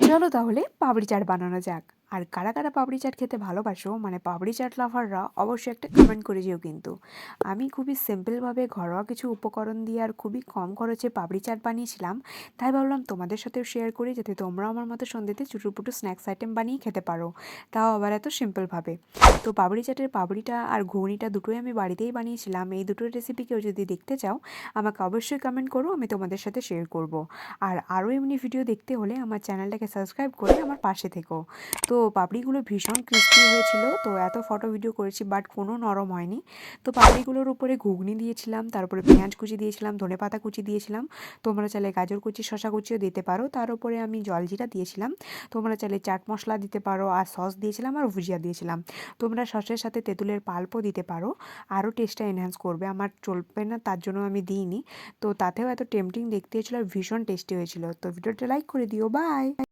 চলো তাহলে পাপড়ি চাট বানানো যাক। আর কারা কারা পাপড়ি চাট খেতে ভালোবাসো, মানে পাপড়ি চাট লাভাররা অবশ্যই একটা কমেন্ট করে যেও কিন্তু। আমি খুবই সিম্পলভাবে ঘরোয়া কিছু উপকরণ দিয়ে আর খুবই কম খরচে পাপড়ি চাট বানিয়েছিলাম। তাই ভাবলাম তোমাদের সাথেও শেয়ার করি, যাতে তোমরাও আমার মতো সন্ধ্যেতে চুটুপুটু স্ন্যাক্স আইটেম বানিয়ে খেতে পারো, তাও আবার এত সিম্পলভাবে। তো পাপড়ি চাটের পাপড়িটা আর ঘুগনিটা দুটোই আমি বাড়িতেই বানিয়েছিলাম। এই দুটোর রেসিপি কেউ যদি দেখতে চাও আমাকে অবশ্যই কমেন্ট করো, আমি তোমাদের সাথে শেয়ার করব। আর আরও এমনি ভিডিও দেখতে হলে আমার চ্যানেলটাকে সাবস্ক্রাইব করে আমার পাশে থেকো। তো পাপড়িগুলো ভীষণ ক্রিস্পি হয়েছিল, তো এত ফটো ভিডিও করেছি বাট কোনো নরম হয়নি। তো পাপড়িগুলোর উপরে ঘুগনি দিয়েছিলাম, তারপরে পেঁয়াজ কুচি দিয়েছিলাম, ধনেপাতা কুচি দিয়েছিলাম। তোমরা চাইলে গাজর কুচি, শশা কুচিও দিতে পারো। তার উপরে আমি জলজিরা দিয়েছিলাম। তোমরা চাইলে চাট মশলা দিতে পারো, আর সস দিয়েছিলাম, আর ভুজিয়া দিয়েছিলাম। তোমরা সসের সাথে তেঁতুলের পাল্পও দিতে পারো, আরও টেস্টটা এনহ্যান্স করবে। আমার চলবে না তার জন্য আমি দিইনি। তো তাতেও এত টেম্পটিং দেখতে হয়েছিল আর ভীষণ টেস্টি হয়েছিল। তো ভিডিওটা লাইক করে দিও। বাই।